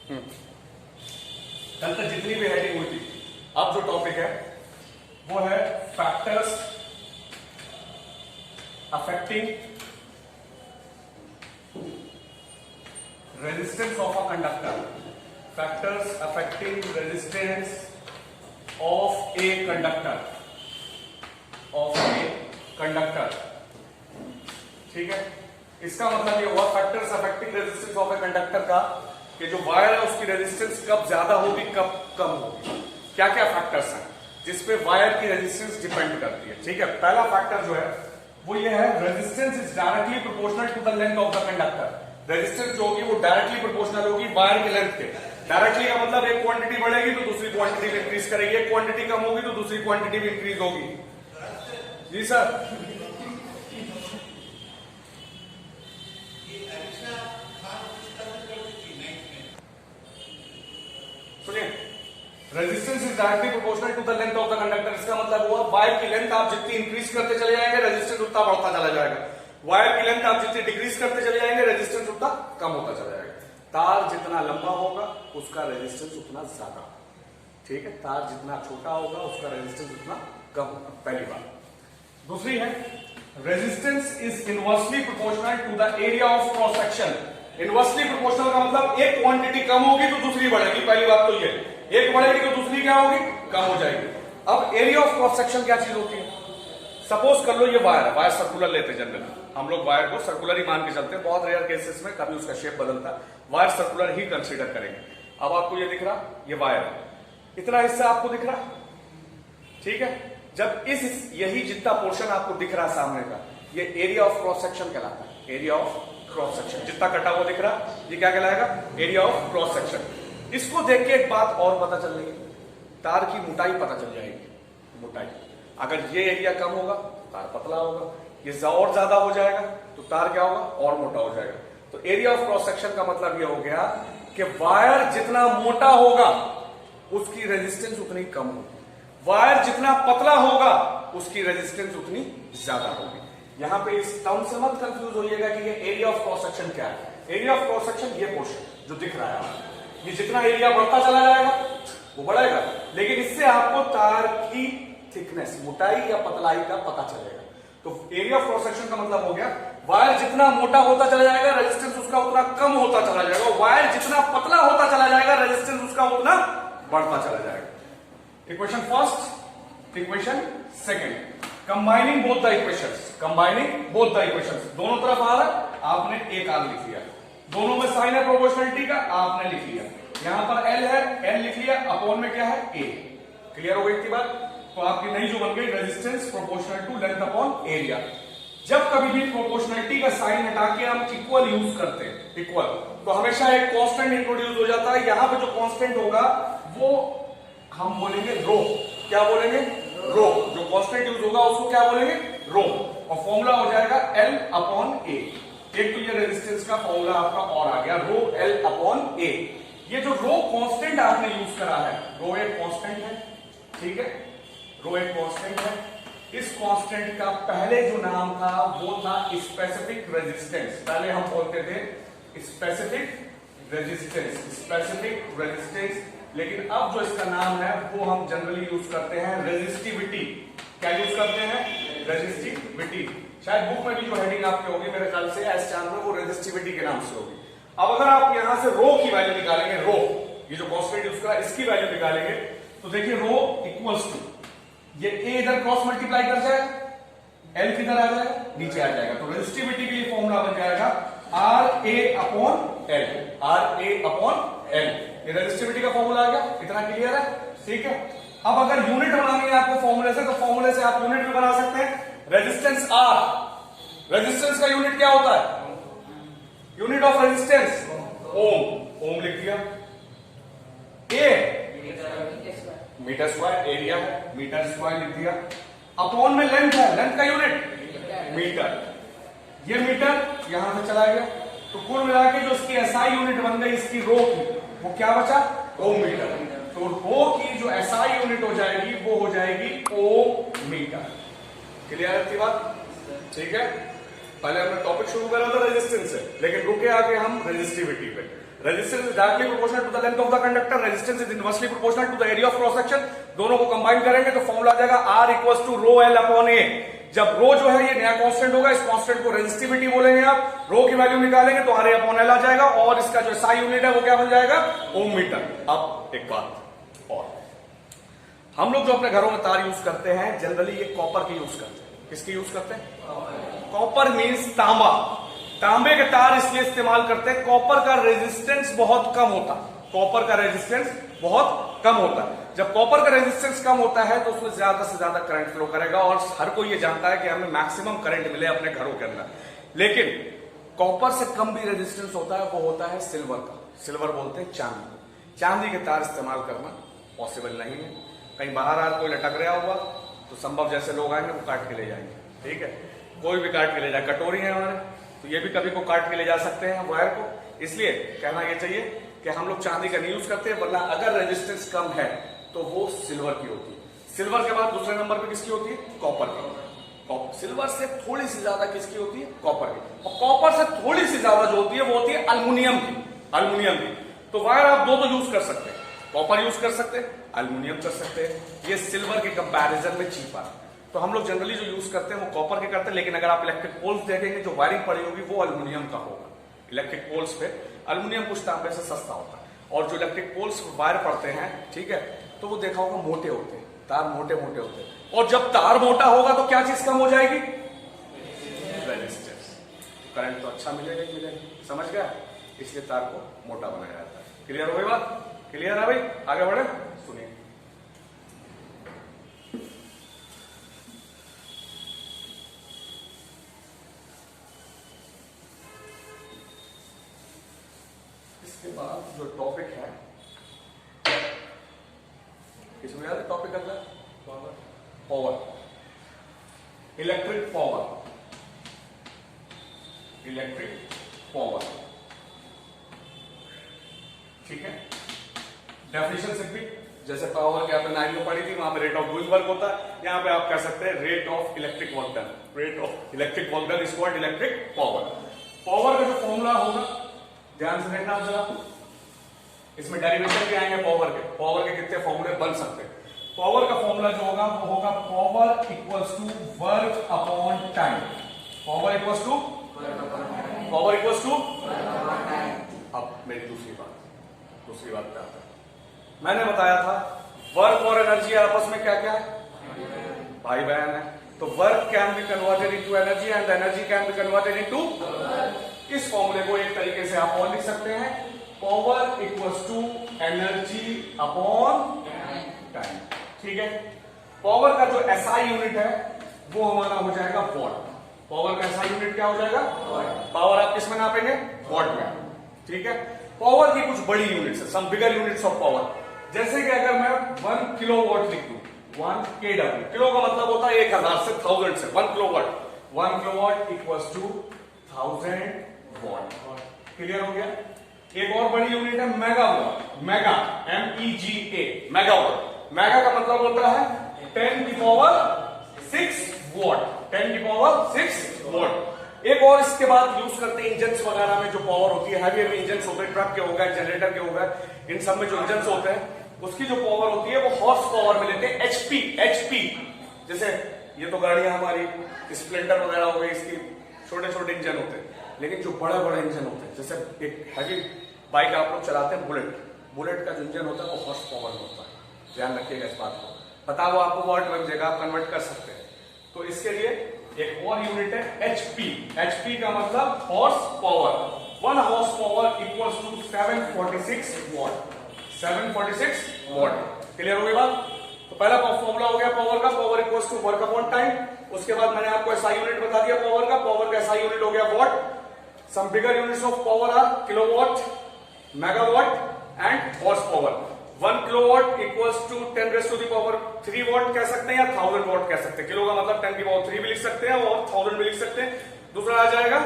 कल तक जितनी भी हेडिंग हुई थी, अब जो टॉपिक है वो है factors affecting resistance of a conductor. Factors affecting resistance of a conductor, ठीक है। इसका मतलब ये हुआ factors affecting resistance of a conductor का कि जो वायर है उसकी रेजिस्टेंस कब ज्यादा होगी कब कम होगी, क्या क्या फैक्टर्स हैं जिसपे वायर की रेजिस्टेंस डिपेंड करती है, ठीक है। पहला फैक्टर जो है वो ये है resistance is directly proportional to the length of the conductor. Resistance जो होगी वो डायरेक्टली प्रोपोर्शनल होगी वायर के लेंथ के। डायरेक्टली का मतलब एक क्वांटिटी बढ़ेगी तो दूसरी क्वांटिटी भी इंक्रीज करेगी, एक क्वांटिटी कम होगी तो दूसरी क्वांटिटी भी इंक्रीज होगी। जी सर। सुनिए, resistance is directly proportional to the length of the conductor. इसका मतलब हुआ वायर की लेंथ आप जितनी इंक्रीज करते चले जाएंगे रेजिस्टेंस उतना बढ़ता चला जाएगा। वायर की लेंथ आप जितनी डिक्रीज करते चले जाएंगे रेजिस्टेंस उतना कम होता चला जाएगा। तार जितना लंबा होगा उसका रेजिस्टेंस उतना ज्यादा, ठीक है। तार जितना छोटा होगा उसका रेजिस्टेंस उतना कम होगा, पहली बात। दूसरी है resistance is inversely proportional to the area of cross section. Inversely proportional का मतलब एक क्वांटिटी कम होगी तो दूसरी बढ़ेगी, पहली बात तो ये। एक बढ़ेगी तो दूसरी क्या होगी, कम हो जाएगी। अब एरिया ऑफ क्रॉस सेक्शन क्या चीज होती है? सपोज कर लो ये वायर है, वायर सर्कुलर लेते जनरली हम लोग वायर को सर्कुलर ही मान के चलते हैं, बहुत रेयर केसेस में कभी उसका शेप बदलता है, वायर सर्कुलर ही कंसीडर करेंगे। अब आपको ये दिख रहा, ये वायर है, इतना हिस्सा आपको दिख रहा, ठीक है। जब इस यही जितना पोर्शन आपको दिख रहा सामने का, ये एरिया ऑफ क्रॉस सेक्शन कहलाता है। एरिया ऑफ क्रॉस सेक्शन जितना कटा हुआ दिख रहा, ये क्या कहलाएगा? Area of cross section. इसको देख के एक बात और पता चल रही है, तार की मोटाई पता चल जाएगी। मोटाई, अगर ये एरिया कम होगा तार पतला होगा, ये और ज्यादा हो जाएगा तो तार क्या होगा? और मोटा हो जाएगा। तो एरिया ऑफ क्रॉस सेक्शन का मतलब ये हो गया कि वायर जितना मोटा होगा उसकी रेजिस्टेंस उतनी कम होगी, वायर जितना पतला होगा उसकी रेजिस्टेंस उतनी ज्यादा होगी। यहां पे इस टर्म से मत कंफ्यूज होइएगा कि ये एरिया ऑफ क्रॉस सेक्शन क्या है। एरिया ऑफ क्रॉस सेक्शन ये पोर्शन जो दिख रहा है आपको, ये जितना एरिया बढ़ता चला जाएगा वो बढ़ेगा, लेकिन इससे आपको तार की थिकनेस, मोटाई या पतलाई का पता चलेगा। तो एरिया ऑफ क्रॉस सेक्शन का मतलब हो गया वायर जितना मोटा होता चला जाएगा रेजिस्टेंस उसका उतना कम होता चला जाएगा, वायर जितना पतला होता चला जाएगा रेजिस्टेंस उसका उतना बढ़ता चला जाएगा। Equation first, equation second, combining both the equations. Combining both the equations, दोनों तरफ आ रहा है, आपने एक आर लिख लिया, दोनों में साइन है प्रोपोर्शनलिटी का, आपने लिख लिया। यहां पर एल है, एल लिख लिया, अपॉन में क्या है? ए। क्लियर हो गई थी बात? तो आपकी नई जो बन गई resistance proportional to length upon area. जब कभी भी प्रोपोर्शनलिटी का साइन हटा के हम इक्वल यूज करते हैं, इक्वल, तो हमेशा एक कांस्टेंट इंट्रोड्यूस हो जाता है। यहां पे जो कांस्टेंट होगा वो हम बोलेंगे रो। क्या बोलेंगे? रो। जो कांस्टेंट यूज होगा उसको क्या बोलेंगे? रो। और फॉर्मूला हो जाएगा एल अपॉन ए। एक तो ये रेजिस्टेंस का फॉर्मूला आपका और आ गया, रो एल अपॉन ए। ये जो रो कांस्टेंट आपने यूज करा है, रो एक कांस्टेंट है, ठीक है, रो एक कांस्टेंट है। इस कांस्टेंट का पहले जो नाम था वो था स्पेसिफिक रेजिस्टेंस। पहले हम बोलते थे स्पेसिफिक रेजिस्टेंस, स्पेसिफिक रेजिस्टेंस, लेकिन अब जो इसका नाम है वो हम जनरली यूज करते हैं रेजिस्टिविटी। क्या यूज करते हैं? रेजिस्टिविटी। शायद बुक में भी जो हेडिंग आपकी होगी मेरे ख्याल से S4 में, वो रेजिस्टिविटी के नाम से होगी। अब अगर आप यहां से रो की वैल्यू निकालेंगे, रो ये जो कांस्टेंट यूज करा इसकी वैल्यू निकालेंगे, तो देखिए रो इक्वल्स टू, ये ए इधर क्रॉस मल्टीप्लाई कर जाएगा, एल किधर आ जाएगा? नीचे आ जाएगा। तो रेजिस्टिविटी के लिए फॉर्मूला बन जाएगा R A upon L, R A upon L. ये रेजिस्टिविटी का फॉर्मूला आ गया, इतना क्लियर है? ठीक है। अब अगर यूनिट बनानी है आपको फॉर्मूले से, तो फॉर्मूले से आप यूनिट भी बना सकते हैं। रेजिस्टेंस आर, रेजिस्टेंस का यूनिट क्या होता है? यूनिट ऑफ रेजिस्टेंस ओम, ओम लिख दिया। ए मीटर स्क्वायर, एरिया है, मीटर स्क्वायर लिख दिया। अपॉन में लेंथ है, लेंथ का यूनिट मीटर, ये मीटर यहां से चला गया, तो कुल मिला के जो इसकी एसआई यूनिट बन गई इसकी रो की, वो क्या बचा? ओम मीटर। तो रो की जो एसआई यूनिट हो जाएगी वो हो जाएगी ओम मीटर। क्लियर थी बात? ठीक है। पहले हमने टॉपिक शुरू करा था रेजिस्टेंस से, लेकिन रुके आगे हम रेजिस्टिविटी पे। Resistance is directly proportional to the length of the conductor, resistance is inversely proportional to the area of cross section. दोनों को कंबाइन करेंगे तो फॉर्मूला आ जाएगा R equals to rho L upon A. जब रो जो है ये नया कांस्टेंट होगा, इस कांस्टेंट को रेजिस्टिविटी बोलेंगे आप। रो की वैल्यू निकालेंगे तो RA अपॉन एल आ जाएगा और इसका जो SI यूनिट है वो क्या बन जाएगा, ओम मीटर। अब एक बात और, हम लोग जो अपने घरों में तार यूज करते हैं जनरली ये कॉपर की यूज करते हैं। किसकी यूज करते हैं? कॉपर मीन्स तांबा। तांबे के तार इसलिए इस्तेमाल करते हैं, कॉपर का रेजिस्टेंस बहुत कम होता है। कॉपर का रेजिस्टेंस बहुत कम होता है। जब कॉपर का रेजिस्टेंस कम होता है तो उसमें ज्यादा से ज्यादा करंट फ्लो करेगा और हर कोई ये जानता है कि हमें मैक्सिमम करंट मिले अपने घरों के अंदर। लेकिन कॉपर से कम भी रेजिस्टेंस होता है, वो होता है सिल्वर का। सिल्वर बोलते हैं चांदी। चांदी के तार इस्तेमाल करना पॉसिबल नहीं है। कहीं बाहर आ कोई लटक रहा होगा तो संभव जैसे लोग आएंगे वो काट के ले जाएंगे, ठीक है। कोई भी काट के ले जाए, कटोरी है हमारे तो ये भी कभी को काट के ले जा सकते हैं वायर को। इसलिए कहना ये चाहिए कि हम लोग चांदी का नहीं यूज करते, वरना अगर रेजिस्टेंस कम है तो वो सिल्वर की होती है। सिल्वर के बाद दूसरे नंबर पे किसकी होती है? कॉपर की। सिल्वर से थोड़ी सी ज्यादा किसकी होती है? कॉपर की। और कॉपर से थोड़ी सी ज्यादा जो होती है वो होती है अल्युमिनियम की। अल्युमिनियम की तो वायर आप दो तो यूज कर सकते हैं, कॉपर यूज कर सकते हैं, अल्युमिनियम कर सकते हैं। ये सिल्वर के कंपैरिजन में चीपर है। तो हम लोग जनरली जो यूज करते हैं वो कॉपर के करते हैं, लेकिन अगर आप इलेक्ट्रिक पोल्स देखेंगे जो वायरिंग पड़ी होगी वो अल्युमिनियम का होगा। इलेक्ट्रिक पोल्स पे अल्युमिनियम कुछ तांबे से सस्ता होता है। और जो इलेक्ट्रिक पोल्स वायर पड़ते हैं, ठीक है, तो वो देखा होगा मोटे होते हैं, तार मोटे मोटे होते हैं। और जब तार मोटा होगा तो क्या चीज कम हो जाएगी? रेजिस्टेंस। करंट तो अच्छा मिलेगा ही मिलेगा, समझ गया? इसलिए तार को मोटा बनाया जाता है। क्लियर हो गई बात? क्लियर है भाई? आगे बढ़े, सुनिए। इसके बाद जो टॉपिक है, इसमें याद है टॉपिक अगला power, electric power. Electric power, ठीक है। डेफिनेशन सिंपली, जैसे पावर के आपने 9 में पढ़ी थी, वहां पे रेट ऑफ डूइंग वर्क होता है। यहां पे आप कह सकते हैं rate of electric work done. Rate of electric work done is called electric power. Power का जो फॉर्मूला होगा ध्यान से देखना जरा, इसमें डेरिवेशन भी आएंगे पावर के। पावर के कितने फॉर्मूले बन सकते हैं? पावर का फॉर्मूला जो होगा वो होगा power equals to work upon time. Power equals to अब मेरी दूसरी बात पे आता है। मैंने बताया था वर्क और एनर्जी आपस में क्या क्या है? भाई बहन है। तो work can be converted into energy and energy can be converted into. इस फॉर्मूले को एक तरीके से आप और लिख सकते हैं, power equals to energy upon time, ठीक है। पावर का जो एसआई यूनिट है वो हमारा हो जाएगा वॉट। पावर का एसआई यूनिट क्या हो जाएगा? पावर आप किस में नापेंगे? वॉट में, ठीक है। पावर की कुछ बड़ी यूनिट्स है, सम बिगर यूनिट्स ऑफ पावर। जैसे कि अगर मैं 1 किलोवाट लिख दूं, 1 kW, किलो का मतलब होता है 1000 से 1000 से 1 kilowatt. 1 kilowatt equals to 1000 watt. Clear हो गया? एक और बड़ी यूनिट है megawatt. Mega, MEGA, megawatt. Mega का मतलब होता है 10 की पावर 6 वॉट। 10 की पावर 6 वॉट। एक और इसके बाद यूज करते हैं इंजन्स वगैरह में जो पावर होती है, हैवी इंजन्स होते हैं, ट्रक के हो गए, जनरेटर के हो गए, इन सब में जो इंजन्स होते हैं उसकी जो पावर होती है वो हॉर्स पावर में लेते हैं, HP। जैसे ये तो गाड़ियां हमारी स्प्लेंडर वगैरह हो गई, इसकी छोटे छोटे इंजन होते हैं। लेकिन जो बड़े बड़े इंजन होते हैं, जैसे एक हैवी बाइक आप लोग चलाते हैं बुलेट का जो इंजन होता है वो हॉर्स पावर में होता है। ध्यान रखिएगा इस बात को, पता वो आपको वॉट बन जाएगा, आप कन्वर्ट कर सकते हैं। तो इसके लिए एक और यूनिट है HP का मतलब horse power. 1 horse power equals to 746 watt. 746 watt. Clear हो गई बात? तो पहला फॉर्मूला हो गया पावर का, power equals to work upon time. उसके बाद मैंने आपको एसआई यूनिट बता दिया पावर का एसआई यूनिट हो गया watt. Some bigger units of power are kilowatt, megawatt and horse power. 1 kilowatt equals to 10⁻³ watt कह सकते हैं या 1000 वॉट कह सकते हैं। किलो का मतलब 10⁻³ भी लिख सकते हैं और 1000 भी लिख सकते हैं। दूसरा आ जाएगा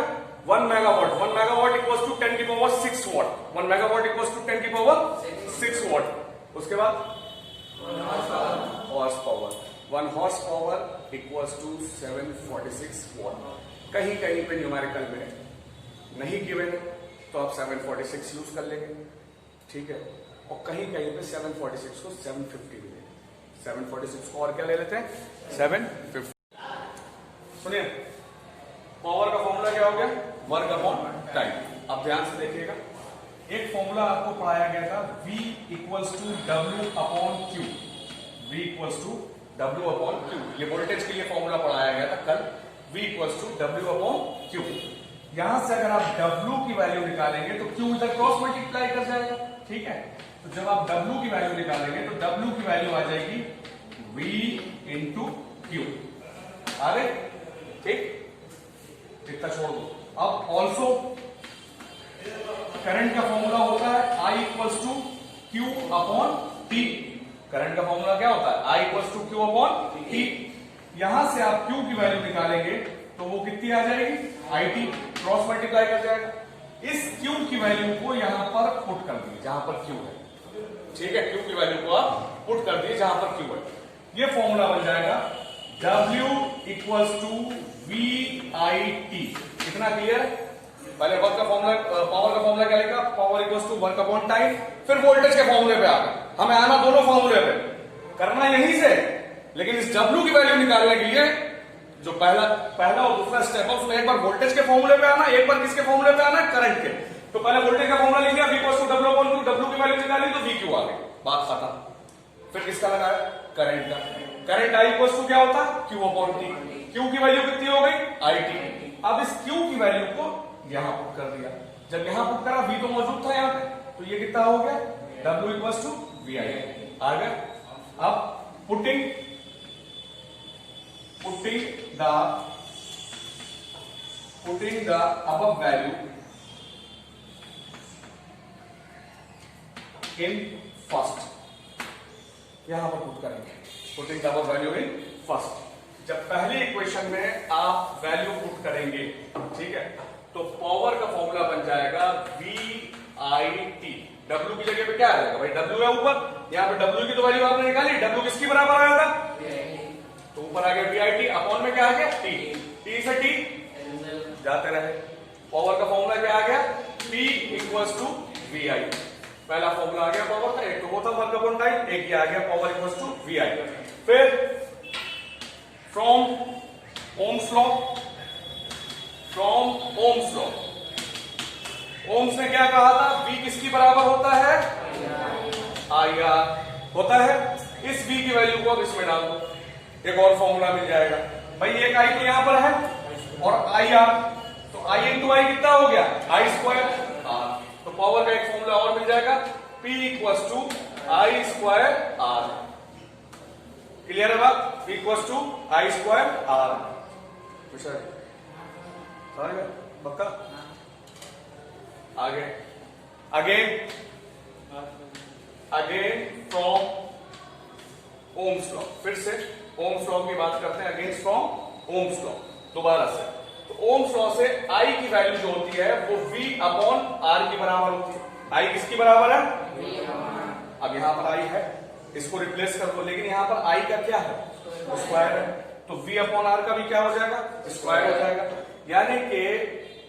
1 megawatt equals to 10⁻6 watt. 1 megawatt equals to 10⁻6 watt. उसके बाद horse power. 1 horse power equals to 746 watt. कहीं कहीं पे न्यूमेरिकल में नहीं गिवन है, तो आप 746 यूज कर लेंगे, ठीक है। और कहीं कहीं पे 746 को 750 भी लेंगे, 746 को और क्या ले लेते हैं 750। सुनिए, पावर का फॉर्मूला क्या हो गया, वर्क अपॉन टाइम। अब ध्यान से देखिएगा, एक फॉर्मूला आपको पढ़ाया गया था V equals to W upon Q, V equals to W upon Q, ये वोल्टेज के लिए फॉर्मूला पढ़ाया गया था कल, V equals to W upon Q। यहां से अगर आप W की वैल्यू निकालेंगे तो Q इधर क्रॉस मल्टीप्लाई कर जाएगा, ठीक है। तो जब आप W की वैल्यू निकालेंगे तो W की वैल्यू आ जाएगी V इंटू Q, आ गए, ठीक, इतना छोड़ दो। अब ऑल्सो करंट का फॉर्मूला होता है I equals to Q upon T। Current का फॉर्मूला क्या होता है, I equals to Q upon T। यहां से आप Q की वैल्यू निकालेंगे तो वो कितनी आ जाएगी, IT, क्रॉस मल्टीप्लाई कर जाएगा। इस Q की वैल्यू को यहां पर पुट कर दिए जहां पर Q है, ठीक है। Q की वैल्यू को आप पुट कर दिए जहां पर Q है। ये फॉर्मूला बन जाएगा W इक्वल्स टू VIT। कितना क्लियर है? पहले वर्क का फॉर्मूला, पावर का फॉर्मूला क्या लिखा, power equals to work upon time, फिर वोल्टेज के फॉर्मूले पे आ गए। हमें आना दोनों फॉर्मूले पे, करना यहीं से, लेकिन इस W की वैल्यू निकालने के लिए जो पहला और दूसरा स्टेप है उसमें एक बार वोल्टेज के फॉर्मूले पे आना, एक बार किसके फॉर्मूले पे आना, करंट के। तो पहले वोल्टेज का फॉर्मूला लिख लिया, V equals to W upon Q, W की वैल्यू निकाली तो VQ आ गई, बात खत्म। फिर किसका लगाया, करंट का। करंट I इक्वल्स टू क्या होता, Q अपॉन T। Q की वैल्यू कितनी हो गई, IT। अब इस Q की वैल्यू को यहां पुट कर दिया, जब यहां पुट करा V तो मौजूद था यहां पे, तो ये कितना हो गया, W इक्वल्स टू VI आ गया। अब putting the above value in first, यहां पर पुट करेंगे putting the above value in first। जब पहली इक्वेशन में आप वैल्यू पुट करेंगे, ठीक है, तो पावर का फॉर्मूला बन जाएगा VIT। W की जगह पे क्या आ जाएगा भाई, W है ऊपर, यहां पे W की तो वैल्यू आपने निकाली, W किसकी बराबर आया था, तो ऊपर आ गया VIT, अपॉन में क्या आ गया T, T से T जाते रहे। पावर का फॉर्मूला क्या आ गया, P इक्वल्स टू VI। पहला फॉर्मूला आ गया पावर का, एक तो वो था वर्क अपॉन टाइम, एक ही आ गया पावर इक्वल्स टू VI। फिर फ्रॉम ओम्स लॉ, ओम्स ने क्या कहा था, V किसकी बराबर होता है, IR होता है। इस V की वैल्यू को अब इसमें डाल दो, एक और फॉर्मूला मिल जाएगा भाई, एक I तो यहां पर है और IR, तो I इंटू I कितना हो गया, I स्क्वायर R। तो पावर का एक फॉर्मूला और मिल जाएगा, P equals to I square R। Clear है बात, P equals to I square R। पक्का, आगे अगेन फ्रॉम ओम्स लॉ, फिर से ओम्स लॉ की बात करते हैं, अगेन फ्रॉम ओम्स लॉ दोबारा से। तो ओम्स लॉ से I की वैल्यू जो होती है वो V अपॉन R की बराबर होती है। I किसकी बराबर है, अब यहां पर I है, इसको रिप्लेस कर दो, लेकिन यहां पर I का क्या है, स्क्वायर है, तो V अपॉन R का भी क्या हो जाएगा, स्क्वायर हो जाएगा। यानी कि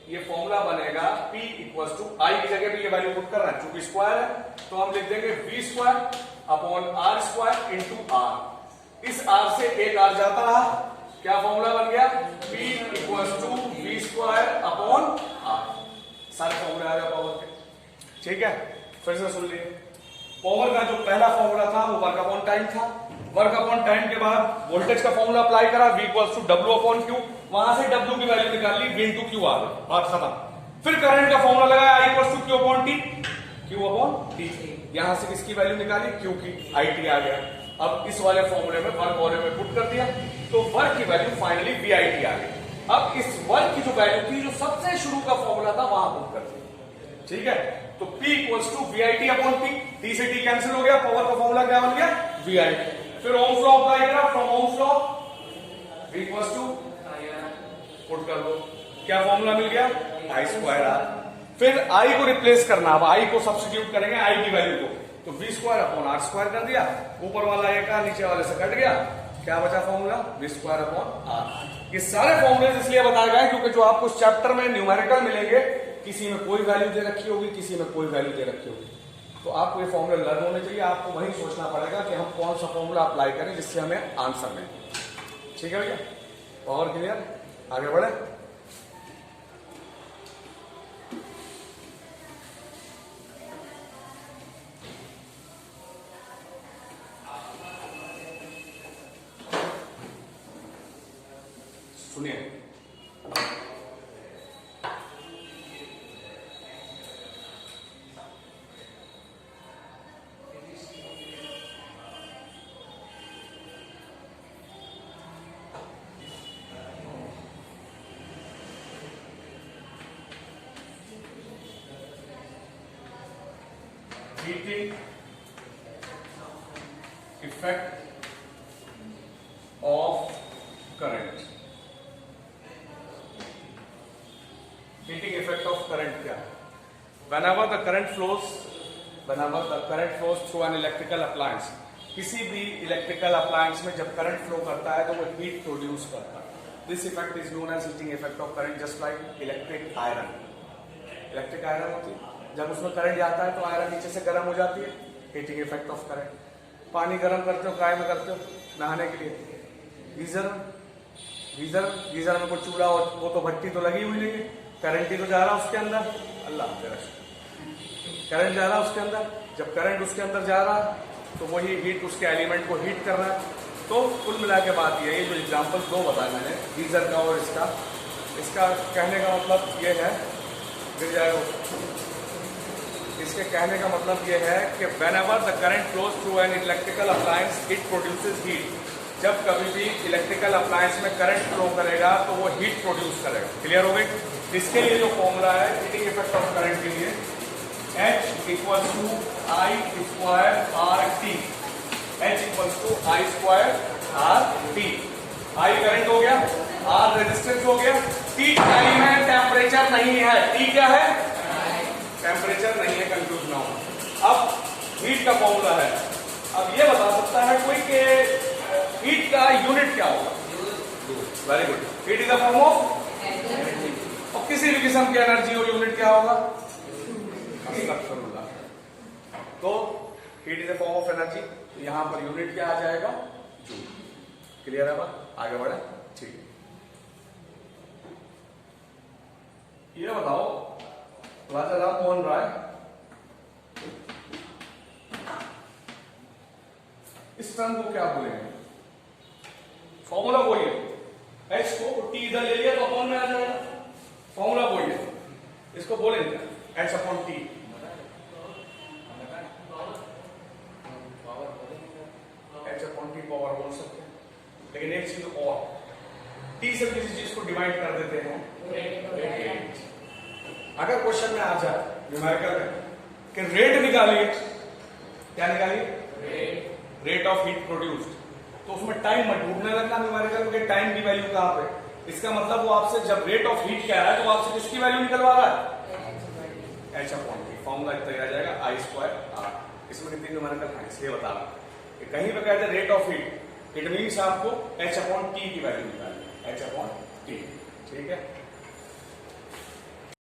ये फॉर्मूला बनेगा P इक्वल्स टू I की जगह पे ये वैल्यू पुट कर रहा है, चूंकि स्क्वायर है तो हम लिख देंगे V square upon R square into R। इस R से एक R जाता रहा, क्या फॉर्मूला बन गया, P equals to V square upon R। सारे फॉर्मूले आ गए पावर के, ठीक है। फिर से सुन लीजिए, पावर का जो पहला फॉर्मूला था वो वर्क अपॉन टाइम था, वर्क अपॉन टाइम के बाद वोल्टेज का फॉर्मूला अप्लाई करा, V equals to W upon Q, वहां से W की वैल्यू निकाल ली, V इंटू Q आ गई, बात खत्म। फिर करंट का फॉर्मूला लगाया, I equals to Q upon T, Q upon T, यहां से किसकी वैल्यू निकाली, Q की, IT आ गया। अब इस वाले फॉर्मूले में वर्क वाले में पुट कर दिया, तो वर्क की वैल्यू फाइनली VIT आ गई। अब इस वर्क की जो वैल्यू थी, जो सबसे शुरू का फॉर्मूला था, वहां पुट कर दिया, ठीक है। तो P equals to VIT upon T, T से T कैंसिल हो गया, पावर का फॉर्मूला क्या बन गया, VIT। फिर ओम्स लॉ अप्लाई करा, from Ohm's law V equals to put कर दो, क्या फॉर्मूला मिल गया, I स्क्वायर R। फिर I को रिप्लेस करना, अब I को सब्स्टिट्यूट करेंगे I की वैल्यू को, तो V square upon R square कर दिया, ऊपर वाला एक नीचे वाले से कट गया, क्या बचा formula, V square upon R। ये सारे फॉर्मूले इसलिए बताए गए क्योंकि जो आपको इस चैप्टर में न्यूमेरिकल मिलेंगे किसी में कोई वैल्यू दे रखी होगी, किसी में कोई वैल्यू दे रखी होगी। तो आपको ये फॉर्मूला लर्न होने चाहिए, आपको वही सोचना पड़ेगा कि हम कौन सा फॉर्मूला अप्लाई करें जिससे हमें आंसर मिले। ठीक है भैया, और क्लियर, आगे बढ़े। सुनिए, heating effect of current। heating effect of current क्या है? whenever the current flows through an electrical appliance, किसी भी इलेक्ट्रिकल अप्लायंस में जब करंट फ्लो करता है तो वो हीट प्रोड्यूस करता है। This effect is known as heating effect of current, just like electric iron. Electric iron होती है, जब उसमें करंट जाता है तो आयरन नीचे से गर्म हो जाती है, हीटिंग इफेक्ट ऑफ करंट। पानी गर्म करते हो काय में करते हो? नहाने के लिए। गीजर में कोई चूल्हा हो, वो तो भट्टी तो लगी हुई नहीं है, करंट ही तो जा रहा उसके अंदर। अल्लाह करंट जा रहा उसके अंदर, जब करंट उसके अंदर जा रहा तो वही हीट उसके एलिमेंट को हीट कर रहा है। तो कुल मिला के बात ये जो एग्जाम्पल दो बताया मैंने, गीजर का और इसका कहने का मतलब ये है, गिर जाएगा। इसके कहने का मतलब ये है कि whenever the current flows through an electrical appliance it produces heat। जब कभी भी इलेक्ट्रिकल अप्लायंस में करंट फ्लो करेगा तो वो हीट प्रोड्यूस करेगा। क्लियर हो गई? इसके लिए जो फॉर्मूला है हीटिंग इफेक्ट ऑफ करंट के लिए, H equals to I square R T. H equals to I square R T. I current हो गया, आर रेजिस्टेंस हो गया, टी टाइम है, टेम्परेचर नहीं है। टी क्या है? टेम्परेचर नहीं है, कंफ्यूज ना हो। अब हीट का फॉर्मूला है। अब ये बता सकता है कोई कि हीट का यूनिट क्या होगा? Very good. Heat is the form of, और किसी भी किस्म की एनर्जी हो यूनिट क्या होगा? तो heat is the form of energy, तो यहां पर यूनिट क्या आ जाएगा? जूल। क्लियर है बात? आगे बढ़े। ठीक, ये बताओ राजा राम मोहन राय इस टर्म को क्या बोलेंगे? फॉर्मूला वही है, एच को टी इधर ले लिया तो अपॉन में आ जाएगा। फॉर्मूला वही है, इसको बोलेंगे H upon T. H upon T power बोल सकते हैं, लेकिन एक चीज और, टी से किसी चीज को डिवाइड कर देते हैं। अगर क्वेश्चन में आ जाए न्यूमेरिकल में कि रेट निकालिए, क्या निकालिए? रेट ऑफ हीट प्रोड्यूस्ड, तो उसमें टाइम मत ढूंढने लगना न्यूमेरिकल में, टाइम की वैल्यू कहां पे। इसका मतलब वो आपसे जब रेट ऑफ हीट कह रहा है तो आपसे किसकी वैल्यू निकलवा रहा है? H upon T. फॉर्मूला इतना आ जाएगा आई स्क्वायर आर। इसमें कितनी न्यूमेरिकल है इसलिए बता रहा हूं। कहीं पे कहते हैं rate of heat, it means आपको एच अपॉन टी की वैल्यू निकालनी है, एच अपॉन टी। ठीक है।